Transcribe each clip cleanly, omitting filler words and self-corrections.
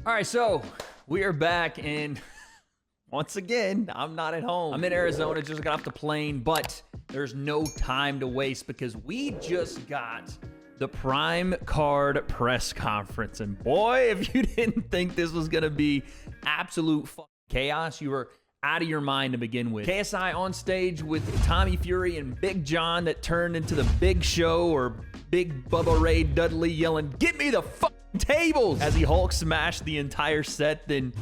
All right, so we are back, and once again, I'm not at home. I'm in Arizona, just got off the plane, but there's no time to waste because we just got the Prime Card press conference. And boy, if you didn't think this was going to be absolute chaos, you were out of your mind to begin with. KSI on stage with Tommy Fury and Big John that turned into the Big Show, or Big Bubba Ray Dudley yelling, "Get me the tables!" as he Hulk smashed the entire set. Then,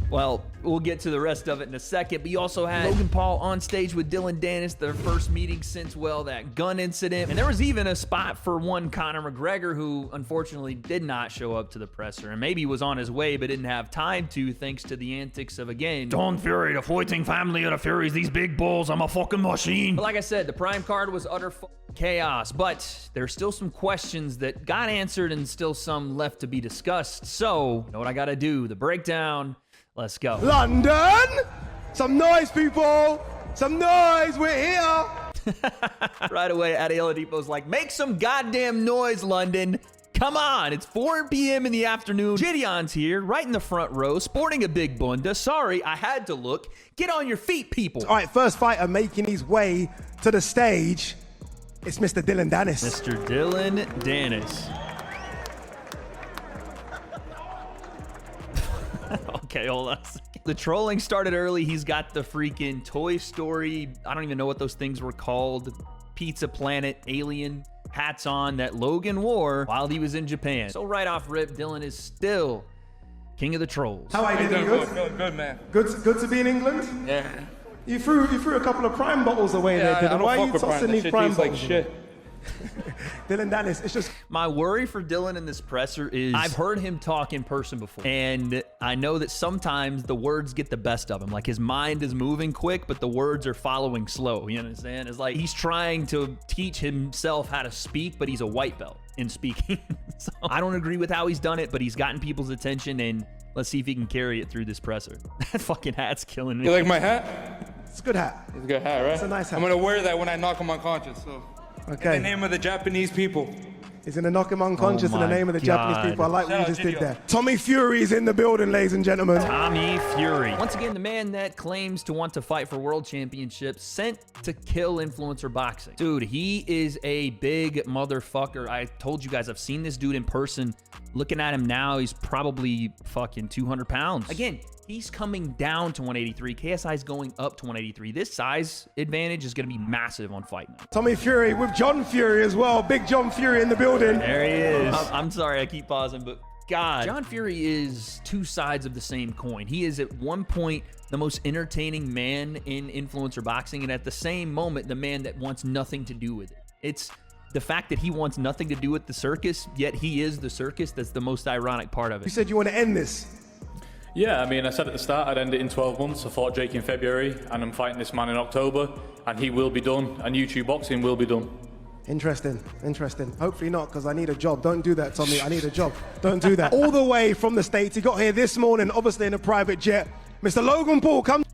well, we'll get to the rest of it in a second. But you also had Logan Paul on stage with Dillon Danis, their first meeting since, well, that gun incident. And there was even a spot for one Conor McGregor, who unfortunately did not show up to the presser, and maybe was on his way but didn't have time to, thanks to the antics of, again, Don Fury, the fighting family of the Furies, these big bulls, I'm a fucking machine. But like I said, the Prime Card was utter chaos, but there's still some questions that got answered and still some left to be discussed. So, you know what I gotta do? The breakdown. Let's go. London! Some noise, people! Some noise! We're here! Right away, Adele Depot's like, make some goddamn noise, London. Come on, it's 4 p.m. in the afternoon. Gideon's here, right in the front row, sporting a big bunda. Sorry, I had to look. Get on your feet, people. All right, first fighter making his way to the stage. It's Mr. Dillon Danis. Mr. Dillon Danis. Okay, hold on a second. The trolling started early. He's got the freaking Toy Story, I don't even know what those things were called, Pizza Planet alien hats on that Logan wore while he was in Japan. So right off rip, Dillon is still king of the trolls. How are you doing? Good? Good, man. Good to be in England? Yeah. You threw a couple of Prime bottles away there, Dillon. Why are you tossing these Prime bottles? Like shit. Dillon Danis, it's just... My worry for Dillon in this presser is I've heard him talk in person before, and I know that sometimes the words get the best of him. Like, his mind is moving quick, but the words are following slow. You understand? It's like he's trying to teach himself how to speak, but he's a white belt in speaking. So I don't agree with how he's done it, but he's gotten people's attention, and let's see if he can carry it through this presser. That fucking hat's killing me. You like my hat? It's a good hat. It's a good hat, right? It's a nice hat. I'm gonna wear that when I knock him unconscious, so. Okay. In the name of the Japanese people. He's gonna knock him unconscious Oh in the name of the God. Japanese people. I like what you Shout out just did Gideon. there. Tommy Fury is in the building, ladies and gentlemen. Tommy Fury. Once again, the man that claims to want to fight for world championships, sent to kill influencer boxing. Dude, he is a big motherfucker. I told you guys, I've seen this dude in person. Looking at him now, he's probably fucking 200 pounds. Again, he's coming down to 183. KSI's going up to 183. This size advantage is going to be massive on fight night. Tommy Fury with John Fury as well. Big John Fury in the building. There he is. I'm sorry, I keep pausing, but God, John Fury is two sides of the same coin. He is at one point the most entertaining man in influencer boxing, and at the same moment, the man that wants nothing to do with it. It's the fact that he wants nothing to do with the circus, yet he is the circus, that's the most ironic part of it. You said you want to end this. Yeah, I mean, I said at the start I'd end it in 12 months. I fought Jake in February, and I'm fighting this man in October, and he will be done, and YouTube boxing will be done. Interesting, interesting. Hopefully not, because I need a job. Don't do that, Tommy. I need a job. Don't do that. All the way from the States. He got here this morning, obviously in a private jet. Mr. Logan Paul, come.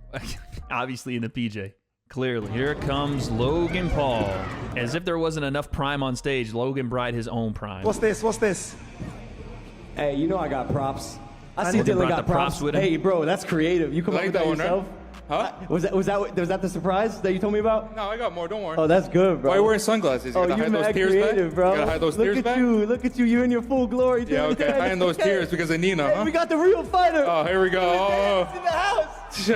Obviously in the PJ. Clearly. Here comes Logan Paul. As if there wasn't enough Prime on stage, Logan brought his own Prime. What's this? What's this? Hey, you know I got props. I see Logan Dillon brought got the props with him. Hey, bro, that's creative. You come up Like with that that one, right? yourself? Huh? Was that the surprise that you told me about? No, I got more, don't worry. Oh, that's good, bro. Why are you wearing sunglasses? You Oh, gotta you hide those mad tears creative, back? bro. You gotta hide those Look tears at back? you. Look at you. You're in your full glory. Yeah, okay. Hiding those tears because of Nina, Hey, huh? we got the real fighter. Oh, here we go. Dillon Danis in the house.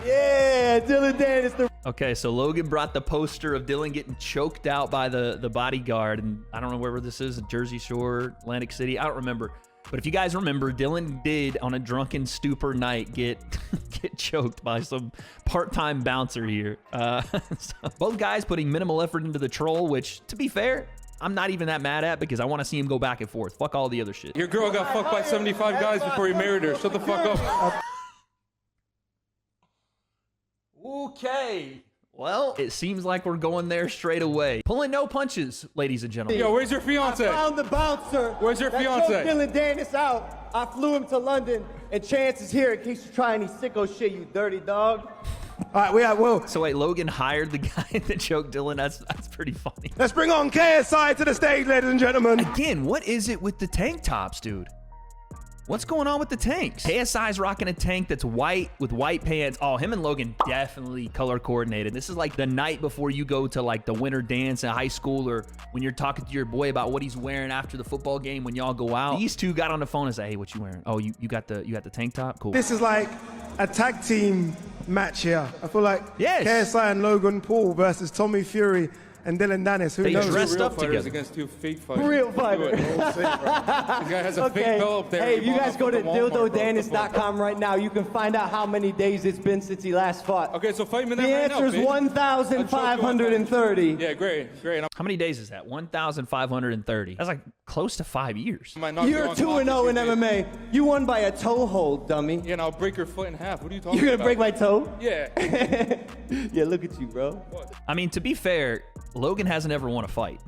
Yeah, Dillon Danis. The Okay, so Logan brought the poster of Dillon getting choked out by the bodyguard, and I don't know where this is, Jersey Shore, Atlantic City, I don't remember. But if you guys remember, Dillon did on a drunken stupor night get choked by some part-time bouncer here. So both guys putting minimal effort into the troll, which, to be fair, I'm not even that mad at, because I want to see him go back and forth. Fuck all the other shit. Your girl got fucked by 75 guys before you married her. Shut the fuck up. Okay. Well, it seems like we're going there straight away. Pulling no punches, ladies and gentlemen. Yo, where's your fiance? I found the bouncer. Where's your that fiance? choked Dillon Danis out. I flew him to London, and Chance is here in case you try any sicko shit, you dirty dog. All right, we have Will. So wait, Logan hired the guy that choked Dillon? That's pretty funny. Let's bring on KSI to the stage, ladies and gentlemen. Again, what is it with the tank tops, dude? What's going on with the tanks? KSI's rocking a tank that's white with white pants. Oh, him and Logan definitely color coordinated. This is like the night before you go to like the winter dance in high school, or when you're talking to your boy about what he's wearing after the football game when y'all go out. These two got on the phone and said, hey, what you wearing? Oh, you got the tank top? Cool. This is like a tag team match here. I feel like Yes. KSI and Logan Paul versus Tommy Fury and Dillon Danis. Who They knows? dressed Real up fighters together. against 2 fake fighters. Real fighter. This guy has a fake belt up there. Hey, He if you bought guys it go to from Walmart, bro. dildodanis.com right now, you can find out how many days it's been since he last fought. Okay, so fight me The that right now, answer is bitch. 1,530. Yeah, great. And How many days is that? 1,530. That's like close to 5 years. I might knock you You're on 2-0 in top if you MMA. You won by a toe hold, dummy. did. Yeah, and I'll break your foot in half. What are you talking You're about? gonna break my toe? Yeah. Yeah, look at you, bro. I mean, to be fair, Logan hasn't ever won a fight.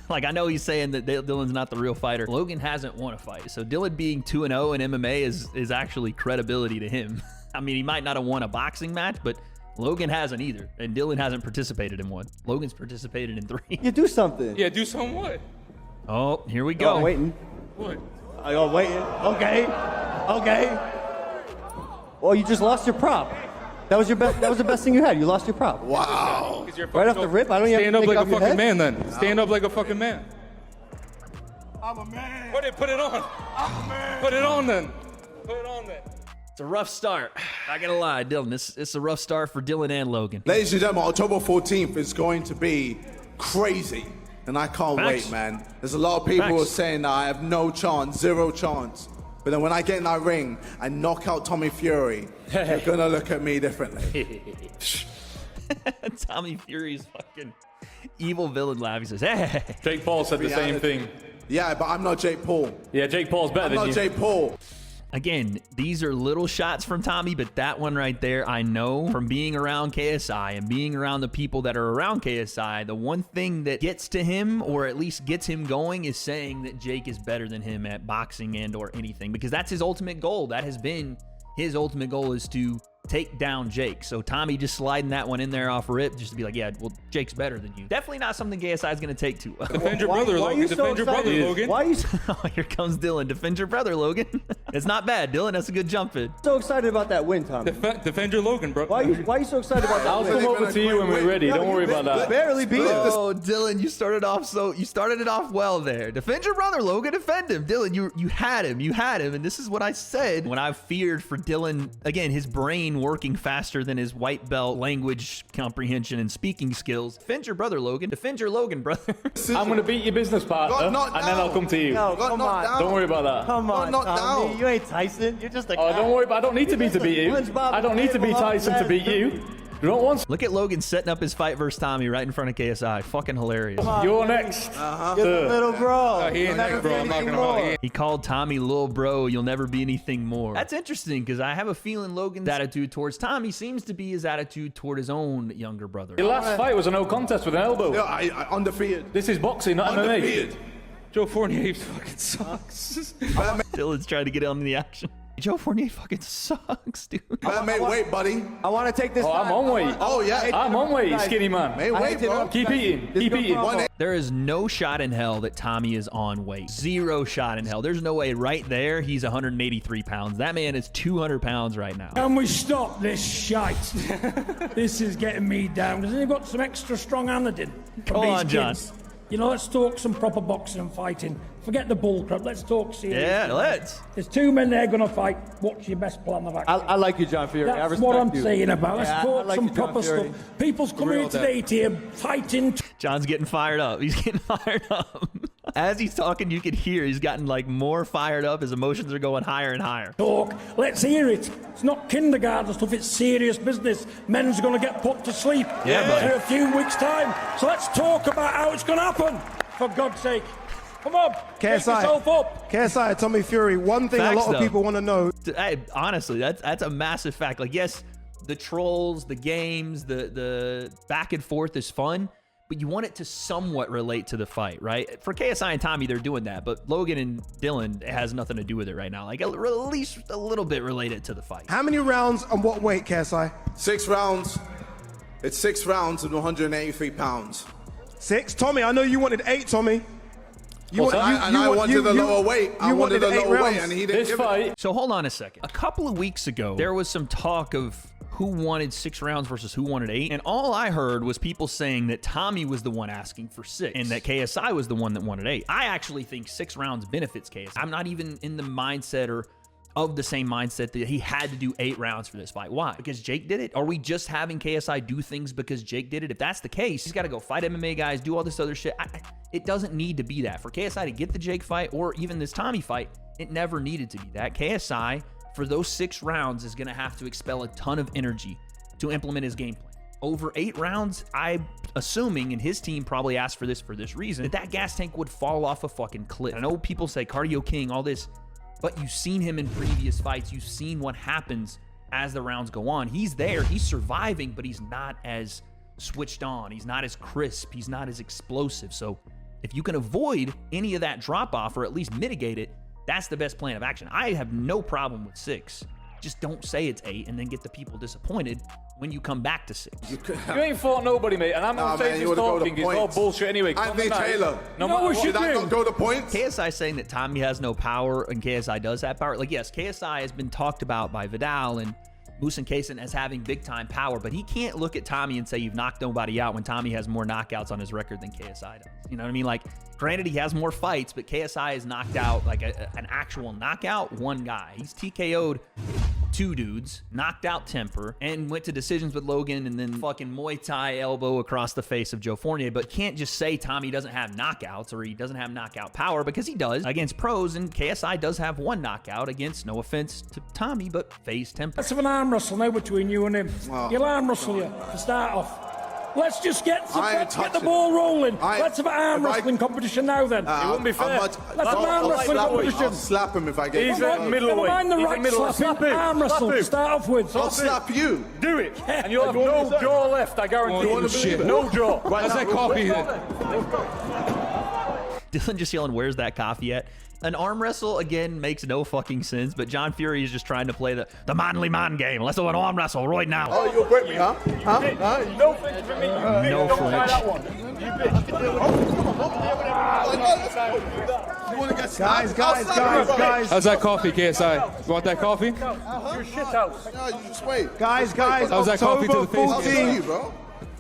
Like, I know he's saying that Dylan's not the real fighter. Logan hasn't won a fight. So Dylan being 2-0 in MMA is actually credibility to him. I mean, he might not have won a boxing match, but Logan hasn't either. And Dylan hasn't participated in one. Logan's participated in 3. You do something. Yeah, do some what? Oh, here we Oh, go. I'm waiting. What? Oh, waiting. Okay. Well, you just lost your prop. That was the best thing you had. You lost your prop. Wow. Right off the rip, I don't even Stand have up to take like a off your fucking head. man then. Stand up like a fucking man. I'm a man. Put it on. I'm a man. Put it on then. Put it on then. It's a rough start. Not gonna lie, Dylan. It's a rough start for Dylan and Logan. Ladies and gentlemen, October 14th is going to be crazy, and I can't Facts. wait, man. There's a lot of people who are Facts. saying that I have no chance, 0 chance. But then when I get in that ring and knock out Tommy Fury, you're gonna look at me differently. Tommy Fury's fucking evil villain laugh. He says, hey. Jake Paul said the same thing. Yeah, but I'm not Jake Paul. Yeah, Jake Paul's better I'm than not you. Jake Paul. Again, these are little shots from Tommy, but that one right there, I know from being around KSI and being around the people that are around KSI, the one thing that gets to him, or at least gets him going, is saying that Jake is better than him at boxing and or anything, because that's his ultimate goal. That has been his ultimate goal, is to take down Jake. So Tommy just sliding that one in there off rip, just to be like, yeah, well, Jake's better than you. Definitely not something KSI is going to take too well. Defend your brother, Why are Logan. you so Defend your brother, excited? Logan. Why are you Oh, here comes Dylan. Defend your brother, Logan. It's not bad, Dylan. That's a good jump in. so excited about that win, Tommy? Defend your Logan, bro. Why are you so excited about that I'll win? come over to you when we're ready. Don't worry about that. Barely beat him. Oh, Dylan, you started it off well there. Defend your brother, Logan. Defend him. Dylan, you had him. And this is what I said when I feared for Dylan, again, his brain working faster than his white belt language comprehension and speaking skills. Defend your brother, Logan. Defend your Logan, brother. I'm going to beat your business partner, Got and knocked then I'll down. come to you. No, Got come knocked on. down. Don't worry about that. Come on, knocked Tommy. down. You ain't Tyson. You're just a guy. Oh, don't worry about I don't need to beat you. SpongeBob I don't need to be Tyson to beat you. You don't want Look at Logan setting up his fight versus Tommy right in front of KSI. Fucking hilarious. You're next. You're the little bro. He ain't You'll never next, bro. be I'm knocking anything him out. more. He ain't- He called Tommy little bro. You'll never be anything more. That's interesting, because I have a feeling Logan's attitude towards Tommy seems to be his attitude toward his own younger brother. Your last fight was a no contest with an elbow. Yeah, I undefeated. This is boxing, not MMA. Undefeated. Joe Fournier fucking sucks. Dylan's trying to get on the action. Joe Fournier fucking sucks, dude. Better make weight, buddy. I want to take this Oh, I'm time. on weight. Oh, yeah. I'm on weight, skinny man. Make I weight, hate to bro. interrupt Keep you guys. eating. This Keep is eating. your promo. There is no shot in hell that Tommy is on weight. 0 shot in hell. There's no way. Right there, he's 183 pounds. That man is 200 pounds right now. Can we stop this shite? This is getting me down. Has anyone got some extra strong anodine? Come on, John. You know, let's talk some proper boxing and fighting. Forget the bull crap. Let's talk serious. Yeah, let's. There's 2 men there going to fight. What's your best plan of action? I like you, John Fury. I That's respect what I'm you. saying about. Let's Yeah, I talk like some you, John proper Fury. stuff. People's coming Real here today to fighting. John's getting fired up. He's getting fired up. As he's talking, you can hear he's gotten like more fired up. His emotions are going higher and higher. Talk. Let's hear it. It's not kindergarten stuff. It's serious business. Men's going to get put to sleep Yeah, buddy. in a few weeks' time. So let's talk about how it's going to happen. For God's sake. Come on. Get yourself up. KSI, Tommy Fury. One thing Facts, a lot of though. people want to know. Hey, honestly, that's a massive fact. Like, yes, the trolls, the games, the back and forth is fun, but you want it to somewhat relate to the fight, right? For KSI and Tommy, they're doing that, but Logan and Dylan, it has nothing to do with it right now. Like, at least a little bit related to the fight. How many rounds and what weight, KSI? 6 rounds. It's 6 rounds and 183 pounds. 6. Tommy, I know you wanted 8, Tommy. I wanted a lower weight. I wanted a lower weight, and he didn't give it. So hold on a second. A couple of weeks ago, there was some talk of who wanted 6 rounds versus who wanted 8. And all I heard was people saying that Tommy was the one asking for 6 and that KSI was the one that wanted 8. I actually think 6 rounds benefits KSI. I'm not even in the mindset or of the same mindset that he had to do 8 rounds for this fight. Why? Because Jake did it? Are we just having KSI do things because Jake did it? If that's the case, he's got to go fight MMA guys, do all this other shit. It doesn't need to be that. For KSI to get the Jake fight or even this Tommy fight, it never needed to be that. KSI, for those 6 rounds, is going to have to expel a ton of energy to implement his game plan. Over 8 rounds, I'm assuming, and his team probably asked for this reason, that gas tank would fall off a fucking cliff. I know people say cardio king, all this, but you've seen him in previous fights. You've seen what happens as the rounds go on. He's there, he's surviving, but he's not as switched on. He's not as crisp. He's not as explosive. So if you can avoid any of that drop off or at least mitigate it, that's the best plan of action. I have no problem with 6. Just don't say it's 8 and then get the people disappointed when you come back to 6. You ain't fought nobody, mate, and I'm not saying this talking. It's all bullshit anyway. Anthony Taylor. No matter what Should I not go to points? KSI saying that Tommy has no power and KSI does have power. Like, yes, KSI has been talked about by Vidal and Moose and Kaysen as having big time power, but he can't look at Tommy and say you've knocked nobody out when Tommy has more knockouts on his record than KSI does. You know what I mean? Like, granted, he has more fights, but KSI has knocked out like an actual knockout 1 guy. He's TKO'd 2 dudes, knocked out Temper, and went to decisions with Logan, and then fucking Muay Thai elbow across the face of Joe Fournier. But can't just say Tommy doesn't have knockouts or he doesn't have knockout power, because he does against pros, and KSI does have 1 knockout against, no offense to Tommy, but FaZe Temper. Let's have an arm wrestle now between you and him. He'll arm wrestle you to start off. Let's just get the ball rolling. Let's have an arm wrestling competition now then. It wouldn't be fair. Let's have an arm wrestling competition. I'll slap him if I get He's a middleweight. Never mind the right slapping. Arm wrestle to start off with. I'll slap you. Do it. And you'll have no jaw left, I guarantee you. No jaw. Where's that coffee? Dylan just yelling, where's that coffee at? An arm wrestle, again, makes no fucking sense, but John Fury is just trying to play the manly man game. Let's do an arm wrestle right now. Oh, you'll break me, huh? No flinch for me. No Don't flinch. try that one. Guys. How's that coffee, KSI? You want that coffee? Your shit house. No, you just wait. Guys. How's that coffee to the face? I'll tell you, bro.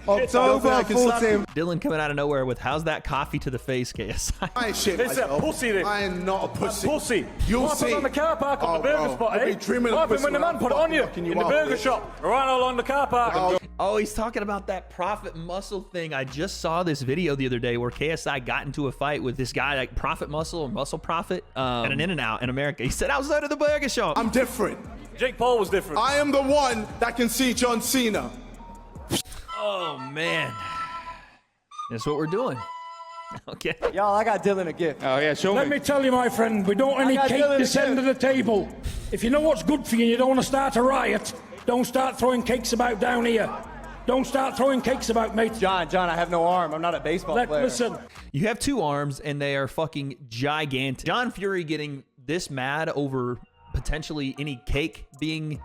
October 14th. Dylan coming out of nowhere with, how's that coffee to the face, KSI? I ain't shit This is a myself. pussy, this. I am not a pussy. Pussy. You'll What see. happened on the car park on the Oh, burger bro. spot, You'll eh? be dreaming of What happened pussy when the when man I'm put it on you fucking in you the up, burger bitch. shop? Right along the car park. Oh, he's talking about that Profit Muscle thing. I just saw this video the other day where KSI got into a fight with this guy, like Profit Muscle or Muscle Profit, at an In-N-Out in America. He said outside of the burger shop. I'm different. Jake Paul was different. I am the one that can see John Cena. Oh, man. That's what we're doing. Okay. Y'all, I got Dylan a gift. Oh, yeah, show Let me tell you, my friend, we don't any got cake Dylan to send to again. the table. If you know what's good for you and you don't want to start a riot, don't start throwing cakes about down here. Don't start throwing cakes about, mate. John, I have no arm. I'm not a baseball player. Listen, You have 2 arms, and they are fucking gigantic. John Fury getting this mad over potentially any cake being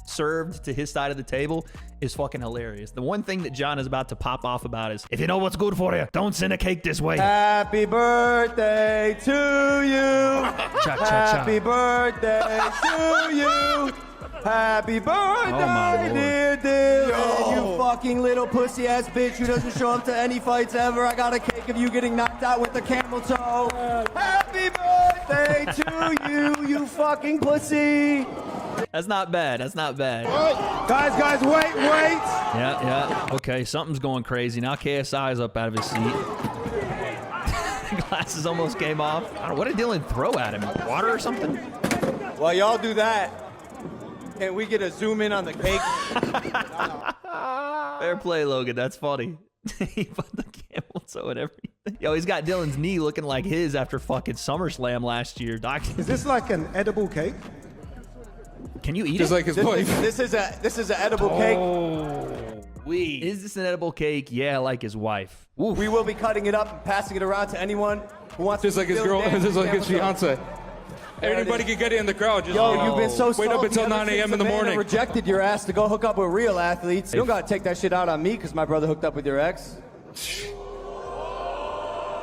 served to his side of the table is fucking hilarious. The one thing that John is about to pop off about is, if you know what's good for you, don't send a cake this way. Happy birthday to you. Cha-cha-cha. Happy birthday to you. Happy birthday, my Lord. dear Dylan. You fucking little pussy ass bitch who doesn't show up to any fights ever. I got a cake of you getting knocked out with a camel toe. Happy birthday to you, you fucking pussy. That's not bad. That's not bad. Guys, wait. Yeah. Okay, something's going crazy. Now KSI is up out of his seat. Glasses almost came off. I don't know, what did Dylan throw at him? Water or something? While y'all do that, can we get a zoom in on the cake? Fair play, Logan. That's funny. He put the camel toe and everything. Yo, he's got Dylan's knee looking like his after fucking SummerSlam last year. Doc, Is this like an edible cake? can you eat Just it? like his wife. This is an edible cake. Is this an edible cake? Yeah, like his wife. Oof. We will be cutting it up and passing it around to anyone who wants Just to like his Dillon girl, Danis just like his camel toe. fiance. Everybody can get it in the crowd. Just, Yo, you've been so wait up salty until ever 9 since a.m. in the Savannah morning. rejected your ass to go hook up with real athletes. You don't gotta take that shit out on me because my brother hooked up with your ex.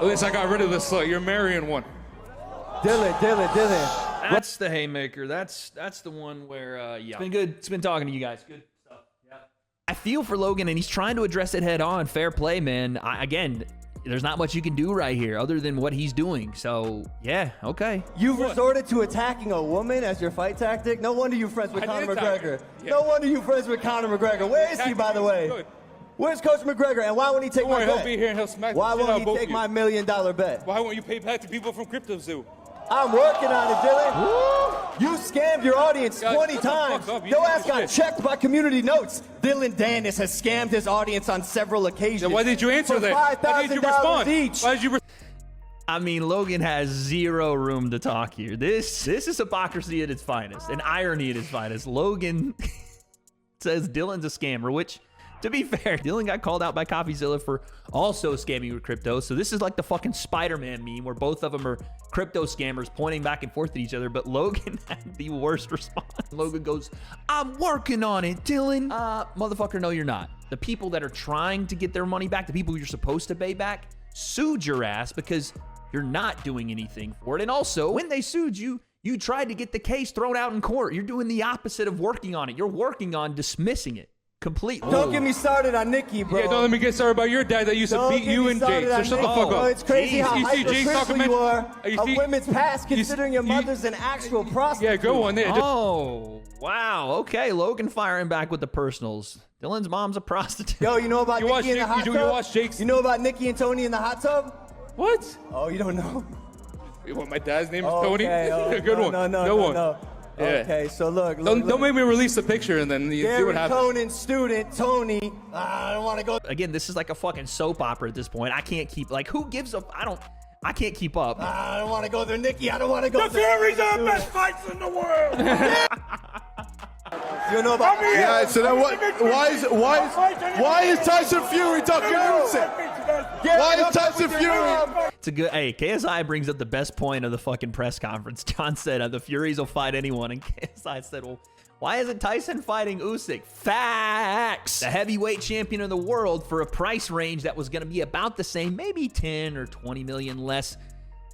At least I got rid of this slut. You're marrying one. Dylan. That's the haymaker. That's the one where, yeah. It's been good. It's been talking to you guys. Good stuff. Yeah. I feel for Logan, and he's trying to address it head on. Fair play, man. Again, there's not much you can do right here other than what he's doing. So, yeah, okay. You've resorted to attacking a woman as your fight tactic? No wonder you're friends with Conor McGregor. Yeah. No wonder you're friends with Conor McGregor. Where is he, by the way? Good. Where's Coach McGregor, and why won't he take my bet? He'll be here and he'll smack Why won't he take my $1 million bet? Why won't you pay back to people from Crypto Zoo? I'm working on it, Dylan. Woo! You scammed your audience 20 times. Your ass got checked by community notes. Dillon Danis has scammed his audience on several occasions. Then why did you answer that? Why did you respond? Each. Why did you I mean, Logan has zero room to talk here. This is hypocrisy at its finest, and irony at its finest. Logan says Dylan's a scammer, which, to be fair, Dylan got called out by CoffeeZilla for also scamming with crypto. So this is like the fucking Spider-Man meme where both of them are crypto scammers pointing back and forth at each other. But Logan had the worst response. Logan goes, I'm working on it, Dylan. Motherfucker, no, you're not. The people that are trying to get their money back, the people you're supposed to pay back, sued your ass because you're not doing anything for it. And also, when they sued you, you tried to get the case thrown out in court. You're doing the opposite of working on it. You're working on dismissing it completely. Don't get me started on Nikki, bro. Yeah, don't let me get started about your dad that used to beat you and Jake. So shut the fuck up. Oh, it's crazy how hypercritical you are of see, women's past, considering your mother's an actual prostitute. Yeah, go on there. Oh, wow. Okay, Logan firing back with the personals. Dylan's mom's a prostitute. Yo, you know about Nikki in the hot tub? You watch Jake's? You know about Nikki and Tony in the hot tub? What? Oh, you don't know? What, my dad's name is Tony? Good one. No. Yeah. Okay, so look. Don't make me release the picture and then you see what happens. Conan student, Tony. I don't want to go. Again, this is like a fucking soap opera at this point. I can't keep, like, who gives a, I can't keep up. I don't want to go there, Nikki. I don't want to go the there. The Furies are the best fights in the world. You know about yeah, so then why is Tyson Fury talking Usyk? Why is Tyson Fury? It's a good, hey, KSI brings up the best point of the fucking press conference. John said the Furies will fight anyone, and KSI said, well, why isn't Tyson fighting Usyk? Facts! The heavyweight champion of the world for a price range that was going to be about the same, maybe 10 or 20 million less,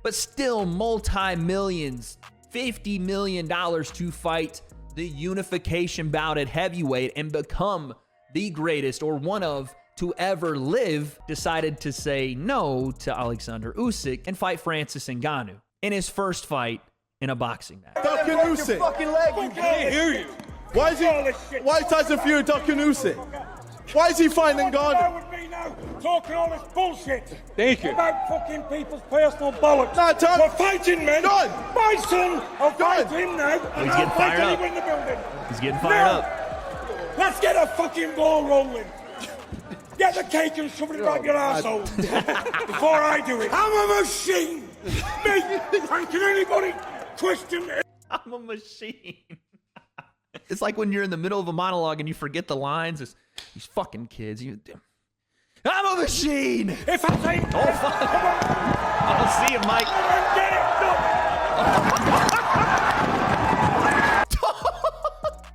but still multi-millions, $50 million to fight the unification bout at heavyweight and become the greatest or one of to ever live, decided to say no to Alexander Usyk and fight Francis Ngannou in his first fight in a boxing match. Talking Usyk. Fucking leg, you can't hear you. Why is Tyson Fury talking Usyk? Why is he fighting Ngannou? With me now, talking all this bullshit. Thank you. About fucking people's personal bollocks. Nah, Tom. We're fighting, men. Done. My son, I'll fight him now. Oh, he's getting fired up. In the building. He's getting fired up. Let's get a fucking ball rolling. Get the cake and shove it back your arsehole. Before I do it. I'm a machine. Me. And can anybody question me? I'm a machine. It's like when you're in the middle of a monologue and you forget the lines. It's these fucking kids. I'm a machine. If I say, oh fuck! I'll see you, Mike. Get it.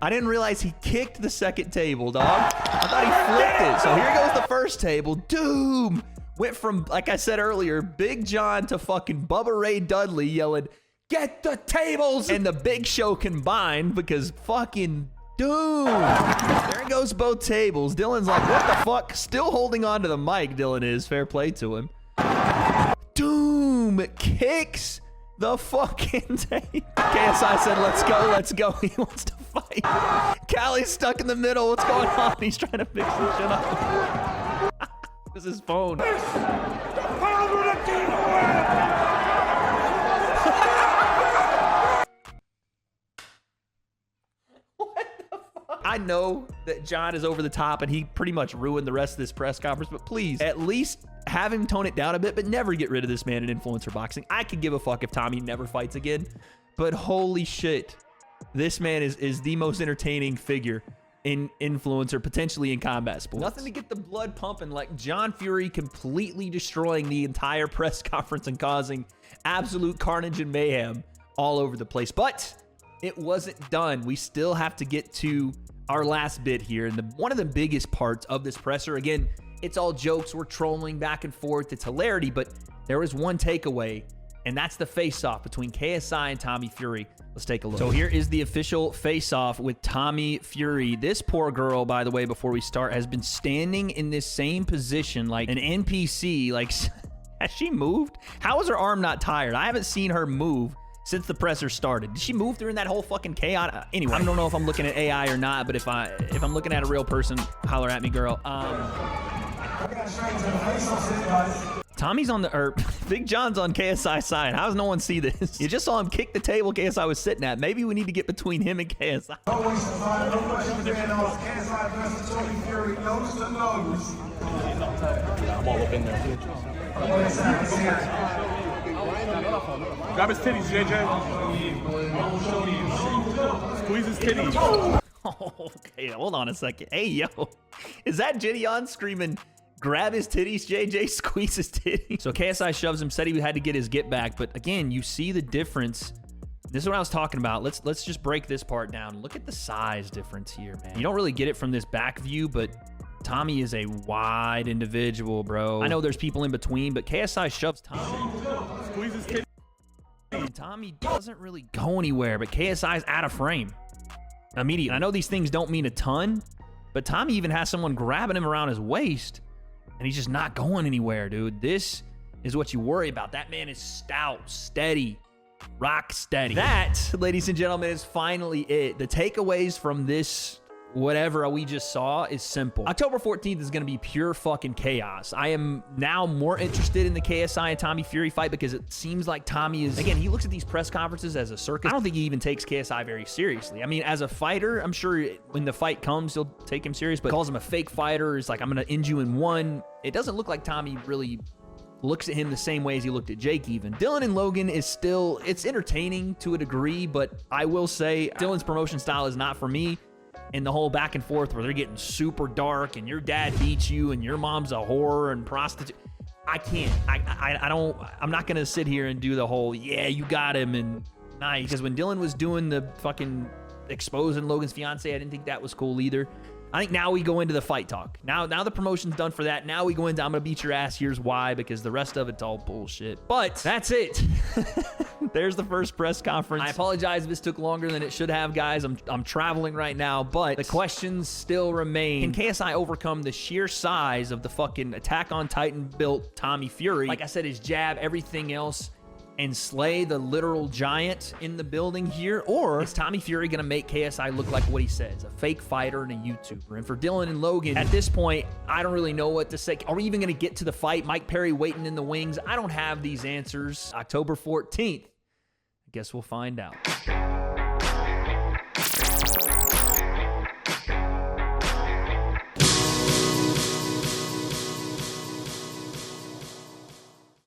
I didn't realize he kicked the second table, dog. I thought he flipped it. So here goes the first table. Doom went from, like I said earlier, Big John to fucking Bubba Ray Dudley yelling, "Get the tables!" and the Big Show combined because fucking Doom. There goes both tables. Dylan's like, what the fuck? Still holding on to the mic, Dylan is. Fair play to him. Doom kicks the fucking table. KSI said, let's go, let's go. He wants to fight. Callie's stuck in the middle. What's going on? He's trying to fix some shit up. This is his phone. I know that John is over the top and he pretty much ruined the rest of this press conference, but please at least have him tone it down a bit, but never get rid of this man in influencer boxing. I could give a fuck if Tommy never fights again, but holy shit, this man is the most entertaining figure in influencer, potentially in combat sports. Nothing to get the blood pumping like John Fury completely destroying the entire press conference and causing absolute carnage and mayhem all over the place. But it wasn't done. We still have to get to our last bit here. And one of the biggest parts of this presser, again, it's all jokes. We're trolling back and forth. It's hilarity, but There is one takeaway, and that's the face-off between KSI and Tommy Fury. Let's take a look. So here is the official face-off with Tommy Fury. This poor girl, by the way, before we start, has been standing in this same position like an NPC. Like, has she moved? How is her arm not tired? I haven't seen her move since the presser started. Did she move during that whole fucking chaos? Anyway, I don't know if I'm looking at AI or not, but if I'm looking at a real person, holler at me, girl. Tommy's on Big John's on KSI's side. How does no one see this? You just saw him kick the table KSI was sitting at. Maybe we need to get between him and KSI. Don't waste the time. No questions being asked. KSI versus Tommy Fury. Nose to nose. I'm all up in there. Grab his titties, JJ. Squeeze his titties. Okay, hold on a second. Hey, yo. Is that Gideon screaming, grab his titties, JJ, squeeze his titties? So KSI shoves him, said he had to get his get back. But again, you see the difference. This is what I was talking about. Let's just break this part down. Look at the size difference here, man. You don't really get it from this back view, but Tommy is a wide individual, bro. I know there's people in between, but KSI shoves Tommy. Squeeze his titties. And Tommy doesn't really go anywhere, but KSI's out of frame immediately. I know these things don't mean a ton, but Tommy even has someone grabbing him around his waist, and he's just not going anywhere, dude. This is what you worry about. That man is stout, steady, rock steady. That, ladies and gentlemen, is finally it. The takeaways from this whatever we just saw is simple. October 14th is going to be pure fucking chaos. I am now more interested in the KSI and Tommy Fury fight because it seems like Tommy is, again, he looks at these press conferences as a circus. I don't think he even takes KSI very seriously. I mean, as a fighter, I'm sure when the fight comes, he'll take him serious, but calls him a fake fighter. It's like, I'm going to end you in one. It doesn't look like Tommy really looks at him the same way as he looked at Jake even. Dillon and Logan is still, it's entertaining to a degree, but I will say Dillon's promotion style is not for me. And the whole back and forth where they're getting super dark and your dad beats you and your mom's a whore and prostitute. I can't. I'm not going to sit here and do the whole, yeah, you got him and nice. Because when Dillon was doing the fucking exposing Logan's fiance, I didn't think that was cool either. I think now we go into the fight talk. Now the promotion's done for that. Now we go into I'm going to beat your ass. Here's why, because the rest of it's all bullshit. But that's it. There's the first press conference. I apologize if this took longer than it should have, guys. I'm traveling right now, but the questions still remain. Can KSI overcome the sheer size of the fucking Attack on Titan built Tommy Fury? Like I said, his jab, everything else, and slay the literal giant in the building here? Or is Tommy Fury gonna make KSI look like what he says, a fake fighter and a YouTuber? And for Dillon and Logan, at this point, I don't really know what to say. Are we even gonna get to the fight? Mike Perry waiting in the wings? I don't have these answers. October 14th. I guess we'll find out.